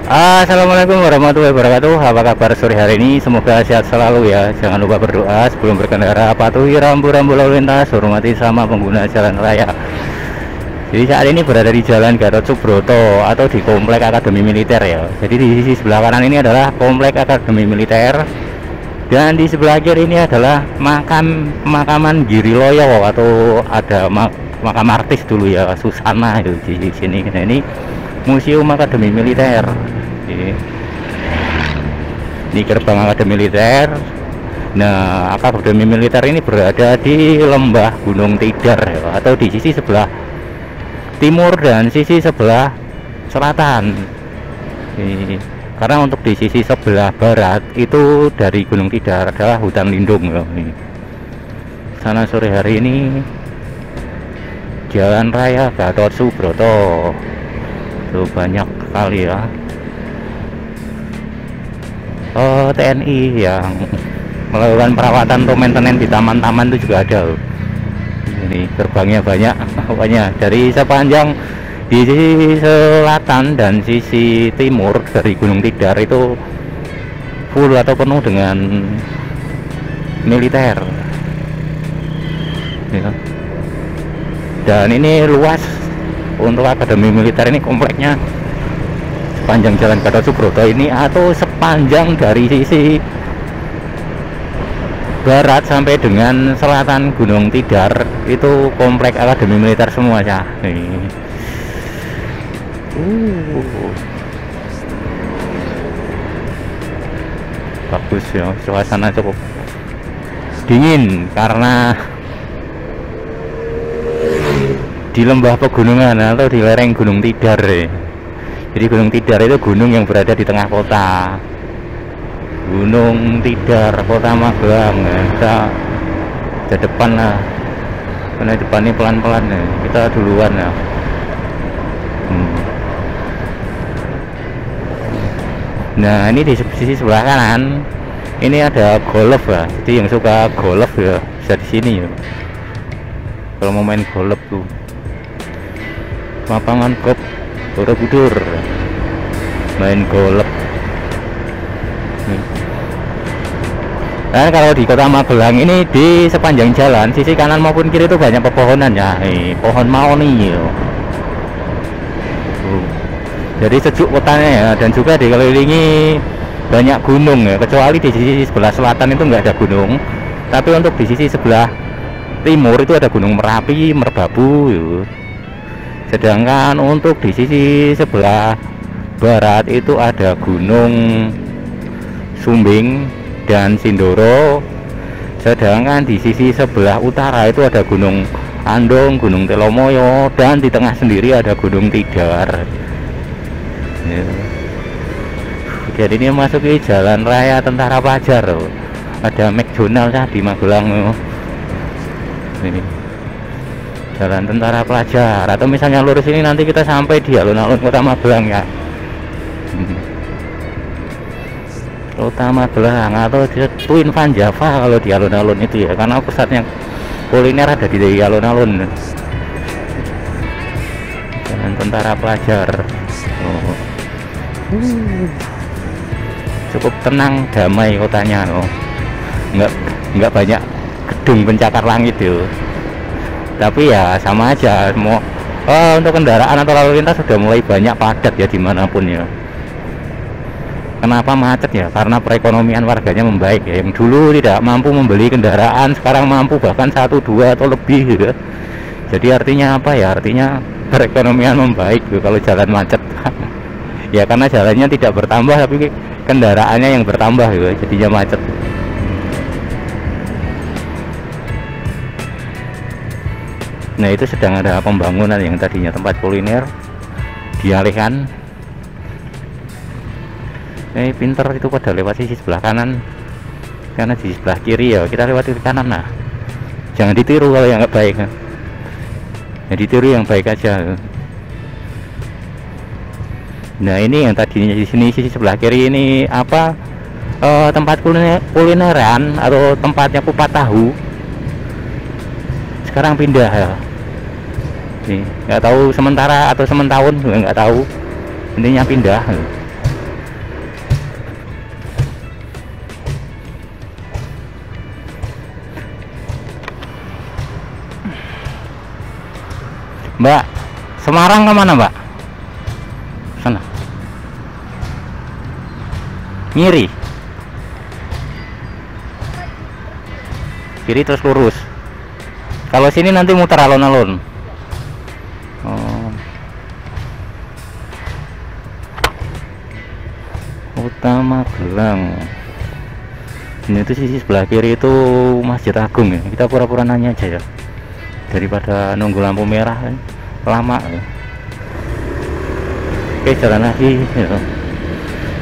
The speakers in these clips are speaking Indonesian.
Assalamualaikum warahmatullahi wabarakatuh. Apa kabar sore hari ini? Semoga sehat selalu ya. Jangan lupa berdoa sebelum berkendara. Patuhi rambu-rambu lalu lintas. Hormati sama pengguna jalan raya. Jadi saat ini berada di Jalan Gatot Subroto atau di Komplek Akademi Militer ya. Jadi di sisi sebelah kanan ini adalah Komplek Akademi Militer, dan di sebelah kiri ini adalah pemakaman Giriloyo atau ada makam artis dulu ya, Susana itu di sini. Nah, ini Museum Akademi Militer. Ini gerbang Akademi Militer. Nah, Akademi Militer ini berada di lembah Gunung Tidar ya, atau di sisi sebelah timur dan sisi sebelah selatan. Karena untuk di sisi sebelah barat itu dari Gunung Tidar adalah hutan lindung ya. Sana sore hari ini Jalan Raya Gatot Subroto itu banyak sekali ya TNI yang melakukan perawatan atau maintenance di taman-taman itu juga ada. Ini gerbangnya banyak dari sepanjang di sisi selatan dan sisi timur dari Gunung Tidar itu full atau penuh dengan militer ya. Dan ini luas untuk Akademi Militer ini, kompleknya sepanjang Jalan Gatot Subroto ini atau sepanjang dari sisi barat sampai dengan selatan Gunung Tidar itu komplek Akademi Militer semua ya. Bagus ya, suasana cukup dingin karena di lembah pegunungan atau di lereng Gunung Tidar ya. Jadi Gunung Tidar itu gunung yang berada di tengah kota. Gunung Tidar, Kota Magelang ya. Kita ke depan lah, karena depan ini pelan-pelan ya. Kita duluan ya. Nah, ini di sisi sebelah kanan ini ada golf ya. Jadi yang suka golf ya bisa di sini ya. Kalau mau main golf tuh, lapangan golf Borobudur, main golf. Dan kalau di Kota Magelang ini di sepanjang jalan sisi kanan maupun kiri itu banyak pepohonan ya. Pohon mahoni ya. Jadi sejuk kotanya ya, dan juga dikelilingi banyak gunung ya, kecuali di sisi sebelah selatan itu nggak ada gunung, tapi untuk di sisi sebelah timur itu ada Gunung Merapi, Merbabu ya. Sedangkan untuk di sisi sebelah barat itu ada Gunung Sumbing dan Sindoro. Sedangkan di sisi sebelah utara itu ada Gunung Andong, Gunung Telomoyo, dan di tengah sendiri ada Gunung Tidar ya. Jadi ini masuki Jalan Raya Tentara Pelajar. Ada McDonald di Magelang. Ini Jalan Tentara Pelajar, atau misalnya lurus ini nanti kita sampai di alun-alun Kota Magelang ya. Kota Magelang atau di Twin Van Java kalau di alun-alun itu ya, karena pusatnya kuliner ada di alun-alun. Jalan Tentara Pelajar. Cukup tenang, damai kotanya loh. Nggak banyak gedung pencakar langit tuh. Tapi ya sama aja, mau untuk kendaraan atau lalu lintas sudah mulai banyak padat ya dimanapun ya. Kenapa macet ya? Karena perekonomian warganya membaik ya. Yang dulu tidak mampu membeli kendaraan sekarang mampu bahkan 1, 2 atau lebih ya. Jadi artinya apa ya? Artinya perekonomian membaik ya, kalau jalan macet. Ya karena jalannya tidak bertambah tapi kendaraannya yang bertambah ya, jadinya macet. Nah, itu sedang ada pembangunan yang tadinya tempat kuliner dialihkan. Pinter itu pada lewat sisi sebelah kanan, karena di sebelah kiri ya kita lewat di kanan. Nah, jangan ditiru kalau yang nggak baik ya, ditiru yang baik aja. Nah, ini yang tadinya di sini sisi sebelah kiri ini apa, tempat kulineran atau tempatnya kupat tahu, sekarang pindah ya. Nih, nggak tahu sementara atau sementahun, nggak tahu, intinya pindah. Mbak, Semarang kemana Mbak? Sana. Ngiri. Kiri terus lurus. Kalau sini nanti muter alun-alun. Oh. Utama Gelang. Ini tuh sisi sebelah kiri itu Masjid Agung ya. Kita pura-pura nanya aja ya, daripada nunggu lampu merah kan lama ya. Oke, jalan lagi ya.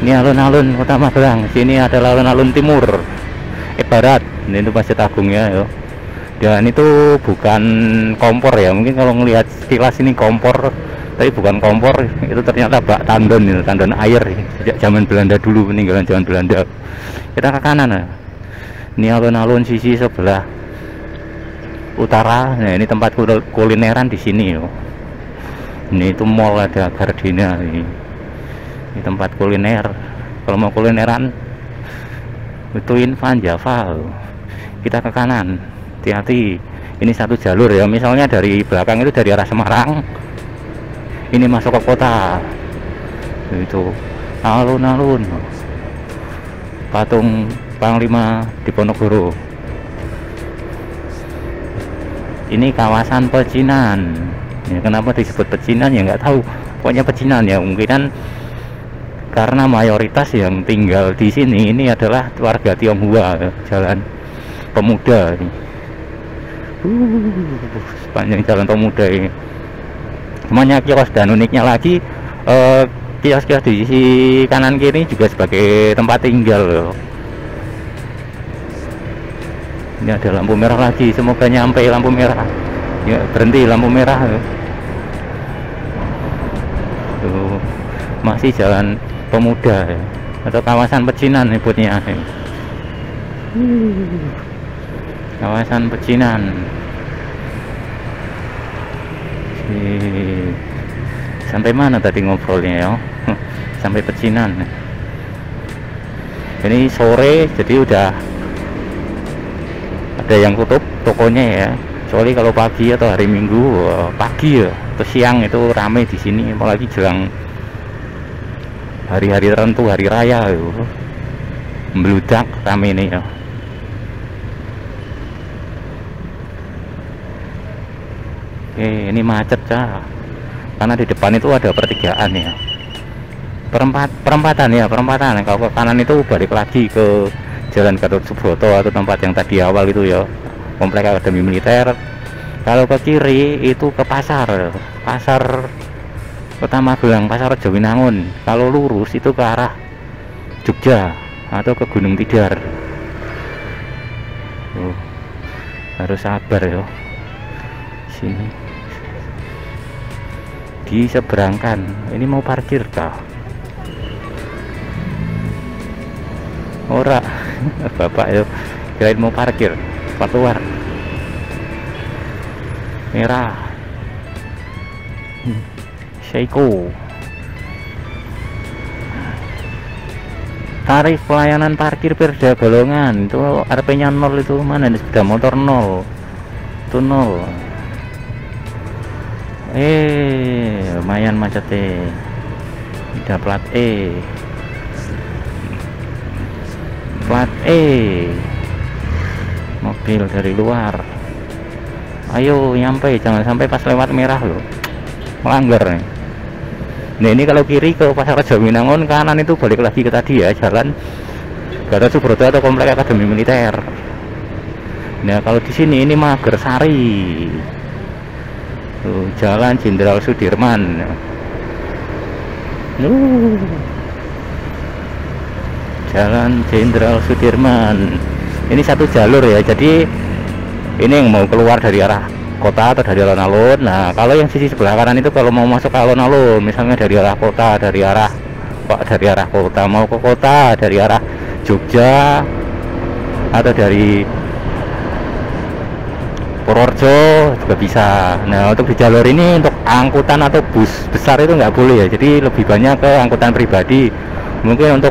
Ini alun-alun Kota Magelang. Sini adalah alun-alun timur, barat. Ini itu Masjid Agung ya. Dan itu bukan kompor ya. Mungkin kalau ngelihat sekilas ini kompor, tapi bukan kompor. Itu ternyata bak tandon, ya. Tandon air ya. Sejak zaman Belanda dulu, peninggalan zaman Belanda. Kita ke kanan ya. Ini alun-alun sisi sebelah utara. Nah, ini tempat kulineran di sini yo. Ini itu mall, ada Gardenia ini. Ini tempat kuliner. Kalau mau kulineran itu Van Java. Kita ke kanan. Hati-hati. Ini satu jalur ya. Misalnya dari belakang itu dari arah Semarang. Ini masuk ke kota. Itu alun-alun. Patung Panglima Diponegoro. Ini kawasan pecinan ya. Kenapa disebut pecinan ya nggak tahu, pokoknya pecinan ya. Mungkinan karena mayoritas yang tinggal di sini ini adalah warga Tionghoa ya. Jalan Pemuda ini. Sepanjang Jalan Pemuda ini semuanya kios, dan uniknya lagi kios-kios di sisi kanan kiri juga sebagai tempat tinggal loh. Ini ada lampu merah lagi, semoga nyampe lampu merah ya, berhenti lampu merah loh. Tuh, masih Jalan Pemuda ya. Atau kawasan pecinan nyebutnya ya. Kawasan pecinan. Sampai mana tadi ngobrolnya ya? Sampai pecinan. Ini sore jadi udah ada yang tutup tokonya ya. Soalnya kalau pagi atau hari Minggu, pagi ya atau siang itu ramai di sini, apalagi jelang hari-hari tertentu, hari raya itu membludak ramai ini ya. Oke, ini macet ya. Karena di depan itu ada pertigaan ya, perempatan ya, perempatan. Kalau ke kanan itu balik lagi ke Jalan Gatot Subroto atau tempat yang tadi awal itu ya, Komplek Akademi Militer. Kalau ke kiri itu ke pasar Kota Magelang, Pasar Jowinangun. Kalau lurus itu ke arah Jogja atau ke Gunung Tidar. Harus sabar ya. Sini diseberangkan. Ini mau parkir kah? Ora. Bapak yo kirain mau parkir. Pak luar merah. Seiko. Tarif pelayanan parkir Perda Golongan itu RP-nya 0 itu. Mana ini sepeda motor 0 itu 0. Lumayan macetnya. Udah plat mobil dari luar. Ayo nyampe, jangan sampai pas lewat merah loh, melanggar nih. Nah ini kalau kiri ke Pasar Jowinangun, kanan itu balik lagi ke tadi ya, Jalan Gatot Subroto atau Komplek Akademi Militer. Nah kalau di sini ini Magersari. Tuh, Jalan Jenderal Sudirman. Jalan Jenderal Sudirman. Ini satu jalur ya. Jadi ini yang mau keluar dari arah kota atau dari alun-alun. Nah, kalau yang sisi sebelah kanan itu kalau mau masuk ke alun-alun, misalnya dari arah kota, dari arah kota mau ke kota, dari arah Jogja atau dari Purworejo juga bisa. Nah untuk di jalur ini untuk angkutan atau bus besar itu nggak boleh ya, jadi lebih banyak ke angkutan pribadi. Mungkin untuk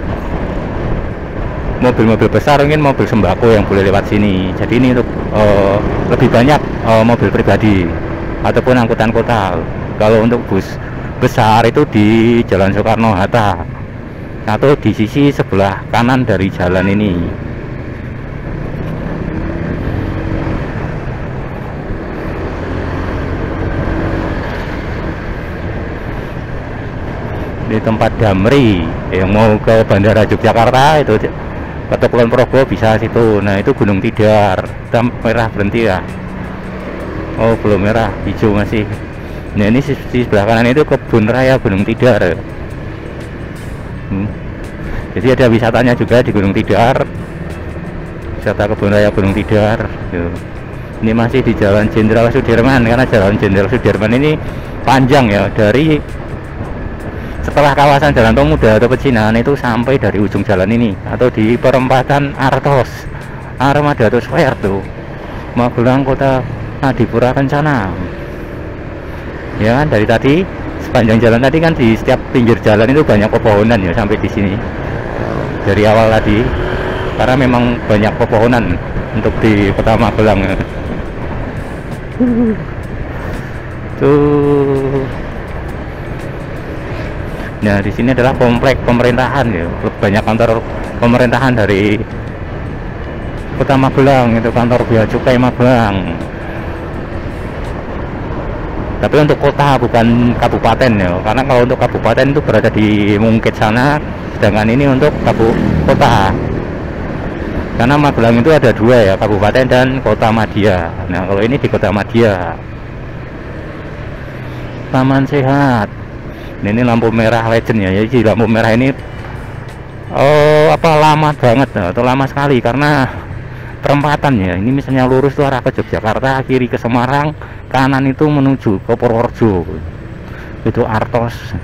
mobil-mobil besar, mungkin mobil sembako yang boleh lewat sini. Jadi ini untuk lebih banyak mobil pribadi. ataupun angkutan kota. Kalau untuk bus besar itu di Jalan Soekarno-Hatta atau di sisi sebelah kanan dari jalan ini. Di tempat Damri yang mau ke Bandara Yogyakarta itu ke Kulon Progo bisa situ. Nah itu Gunung Tidar. Kita merah berhenti ya. Oh belum merah, hijau masih. Nah ini di sebelah kanan itu kebun raya Gunung Tidar. Jadi ada wisatanya juga di Gunung Tidar, wisata kebun raya Gunung Tidar. Ini masih di Jalan Jenderal Sudirman, karena Jalan Jenderal Sudirman ini panjang ya, dari setelah kawasan Jalan Pemuda atau Pecinan itu sampai dari ujung jalan ini, atau di perempatan Artos Armada atau Square tuh Magelang Kota Adipura Kencana. Ya kan, dari tadi sepanjang jalan tadi kan di setiap pinggir jalan itu banyak pepohonan ya, sampai di sini dari awal tadi, karena memang banyak pepohonan untuk di Kota Magelang. Tuh. Nah di sini adalah komplek pemerintahan ya, banyak kantor pemerintahan dari Kota Magelang, itu kantor Bea Cukai Magelang. Tapi untuk kota bukan kabupaten ya, karena kalau untuk kabupaten itu berada di Mungkit sana, sedangkan ini untuk kota. Karena Magelang itu ada dua ya, kabupaten dan kota madya. Nah kalau ini di kota madya. Taman Sehat. Ini lampu merah legend ya. Jadi lampu merah ini lama banget atau lama sekali, karena perempatan ya. Ini misalnya lurus tuh arah ke Yogyakarta, kiri ke Semarang, kanan itu menuju ke Purworejo, itu Artos.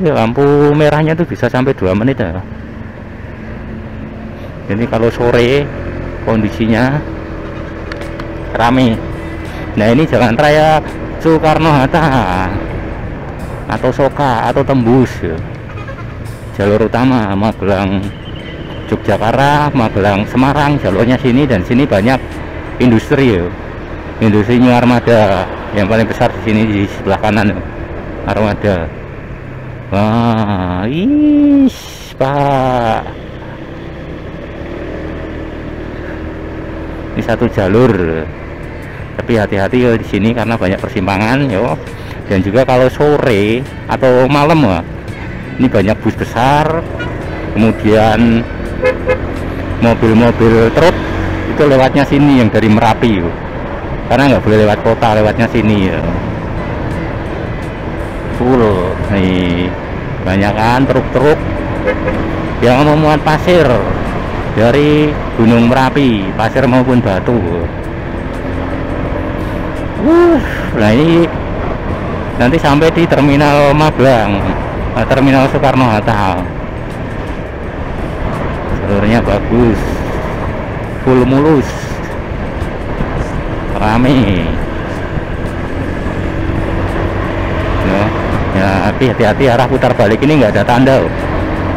Lampu merahnya tuh bisa sampai 2 menit ya. Jadi kalau sore kondisinya rame. Nah ini jalan raya Soekarno-Hatta atau Soka atau tembus ya. Jalur utama Magelang Yogyakarta, Magelang Semarang, jalurnya sini, dan sini banyak industri ya. Industri New Armada yang paling besar di sini di sebelah kanan Armada. Wah, Pak. Ini satu jalur. Tapi hati-hati ya di sini karena banyak persimpangan yo. Dan juga kalau sore atau malam ya, ini banyak bus besar, kemudian mobil-mobil truk itu lewatnya sini yang dari Merapi yo. Karena nggak boleh lewat kota, lewatnya sini ya. Full nih, banyak kan truk-truk yang memuat pasir dari Gunung Merapi, pasir maupun batu. Nah ini nanti sampai di terminal Magelang, terminal Soekarno-Hatta. Jalurnya bagus, full mulus, rame. Ya, tapi hati-hati arah putar balik ini nggak ada tanda.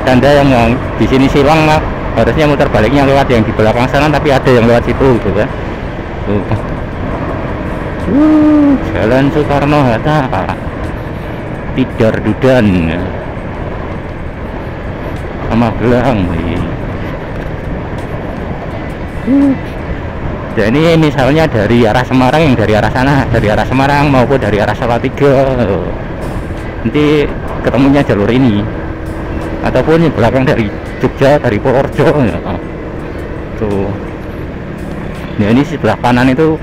Tanda yang di sini silang lah, harusnya muter baliknya lewat yang di belakang sana, tapi ada yang lewat situ gitu kan. Tuh. Jalan Soekarno-Hatta, Tidar Dudan, Magelang. Jadi misalnya dari arah Semarang, yang dari arah sana, dari arah Semarang maupun dari arah Salatiga, nanti ketemunya jalur ini, ataupun yang belakang dari Jogja, dari Purworejo ya. Tuh. Nah ini sebelah kanan itu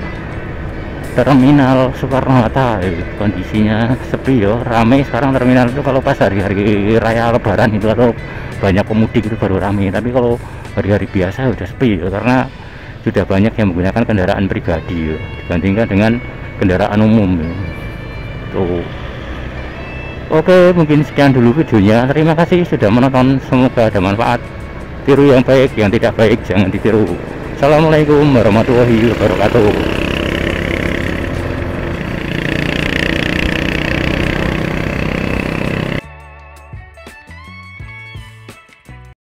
terminal Soekarno-Hatta, kondisinya sepi ya, ramai sekarang terminal itu kalau pas hari-hari raya lebaran itu atau banyak pemudik itu baru ramai, tapi kalau hari-hari biasa udah sepi ya, karena sudah banyak yang menggunakan kendaraan pribadi ya, dibandingkan dengan kendaraan umum ya. Tuh. Oke, mungkin sekian dulu videonya, terima kasih sudah menonton, semoga ada manfaat. Tiru yang baik, yang tidak baik jangan ditiru. Assalamualaikum warahmatullahi wabarakatuh.